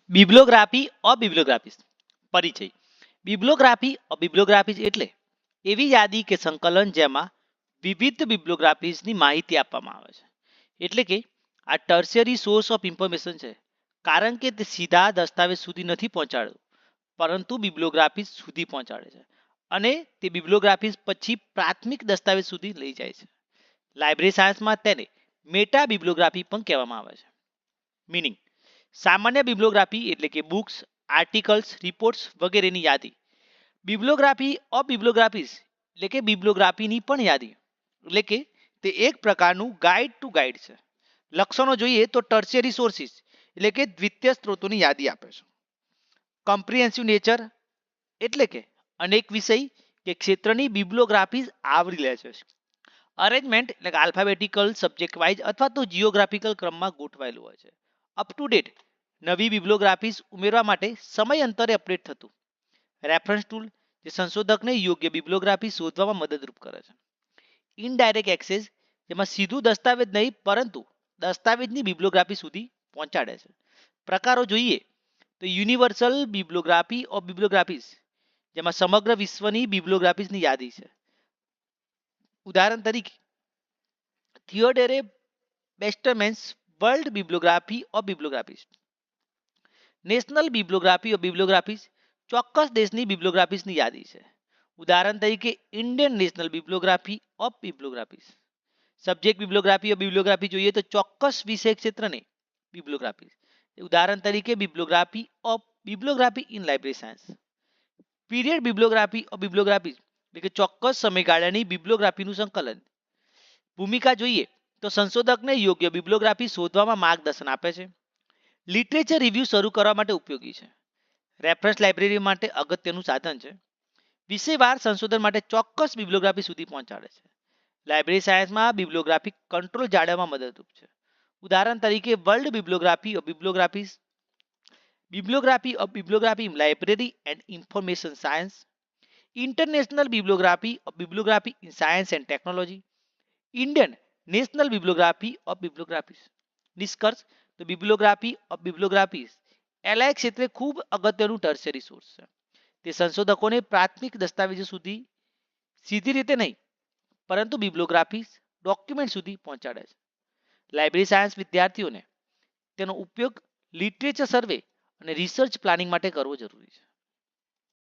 બિબ્લોગ્રાફી of બિબ્લોગ્રાફીઝ પરિચય. બિબ્લોગ્રાફી of બિબ્લોગ્રાફીઝ એટલે એવી યાદી કે સંકલન જેમાં વિવિધ બિબ્લોગ્રાફીઝની માહિતી આપવામાં આવે છે. એટલે કે આ ટર્શિયરી સોર્સ ઓફ ઇન્ફોર્મેશન છે, કારણ કે તે સીધા દસ્તાવેજ સુધી નથી પહોંચાડતું, પરંતુ બિબ્લોગ્રાફીઝ સુધી પહોંચાડે છે અને તે બિબ્લોગ્રાફીઝ પછી પ્રાથમિક દસ્તાવેજ સુધી લઈ જાય છે. લાઇબ્રેરી સાયન્સમાં તેને મેટા બિબ્લોગ્રાફી પણ કહેવામાં આવે છે. મીનિંગ: સામાન્ય બિબ્લોગ્રાફી એટલે કે બુક્સ, આર્ટિકલ્સ, રિપોર્ટ્સ વગેરેની યાદી. બિબ્લોગ્રાફી ઓફ બિબ્લોગ્રાફીઝ એટલે કે બિબ્લોગ્રાફીની પણ યાદી, એટલે કે તે એક પ્રકારનું ગાઈડ ટુ ગાઈડ છે. લક્ષણો જોઈએ તો ટર્શિયરી સોર્સિસ એટલે કે દ્વિતીય સ્ત્રોતોની યાદી આપે છે. કમ્પ્રિહેન્સિવ નેચર એટલે કે અનેક વિષય કે ક્ષેત્રની બિબ્લોગ્રાફીઝ આવરી લે છે. અરેન્જમેન્ટ એટલે કે આલ્ફાબેટિકલ, સબ્જેક્ટ વાઇઝ અથવા તો જીઓગ્રાફિકલ ક્રમમાં ગોઠવાયેલું હોય છે. અપ ટુ ડેટ નવી બિબ્લોગ્રાફીઝ ઉમેરવા માટે સમય અંતરે અપડેટ થતું. રેફરન્સ ટૂલ જે સંશોધકને યોગ્ય બિબ્લોગ્રાફી શોધવામાં મદદરૂપ કરે છે. ઇનડાયરેક્ટ એક્સેસ જેમાં સીધું દસ્તાવેજ નહીં પરંતુ દસ્તાવેજની બિબ્લોગ્રાફી સુધી પહોંચાડે છે. પ્રકારો જોઈએ તો યુનિવર્સલ બિબ્લોગ્રાફી ઓફ બિબ્લોગ્રાફીઝ જેમાં સમગ્ર વિશ્વની બિબ્લોગ્રાફીઝની યાદી છે. ઉદાહરણ તરીકે Theodore Besterman's world bibliography of bibliographies. National bibliography of bibliographies ચોક્કસ દેશની બિબ્લોગ્રાફીઝની યાદી છે. ઉદાહરણ તરીકે Indian national bibliography of bibliographies. Subject bibliography of bibliography જોઈએ તો ચોક્કસ વિષય ક્ષેત્રની બિબ્લોગ્રાફી. ઉદાહરણ તરીકે bibliography of bibliography in library science. Period bibliography of bibliography એટલે કે ચોક્કસ સમયગાળાની બિબ્લોગ્રાફીનું સંકલન. ભૂમિકા જોઈએ તો સંશોધકને યોગ્ય બિબ્લોગ્રાફી શોધવામાં માર્ગદર્શન આપે છે. લિટરેચર રિવ્યૂ શરૂ કરવા માટે ઉપયોગી છે. રેફરન્સ લાઇબ્રેરી માટે અગત્યનું સાધન છે. વિષયવાર સંશોધન માટે ચોક્કસ બિબ્લોગ્રાફી સુધી પહોંચાડે છે. લાઇબ્રેરી સાયન્સમાં બિબ્લોગ્રાફિક કંટ્રોલ જાળવવામાં મદદરૂપ છે. ઉદાહરણ તરીકે world bibliography of bibliographies, bibliography of bibliography in library and information science, international bibliography of bibliography in science and technology, Indian national bibliography of bibliographies. નિષ્કર્ષ તો બિબ્લોગ્રાફી ઓફ બિબ્લોગ્રાફીઝ એલઆઈ ક્ષેત્રે ખૂબ અગત્યનું ટર્શિયરી સોર્સ છે. તે સંશોધકોને પ્રાથમિક દસ્તાવેજો સુધી સીધી રીતે નહીં પરંતુ બિબ્લોગ્રાફી ડોક્યુમેન્ટ સુધી પહોંચાડે છે. લાઇબ્રેરી સાયન્સ વિદ્યાર્થીઓને તેનો ઉપયોગ લિટરેચર સર્વે અને રિસર્ચ પ્લાનિંગ માટે કરવો જરૂરી છે.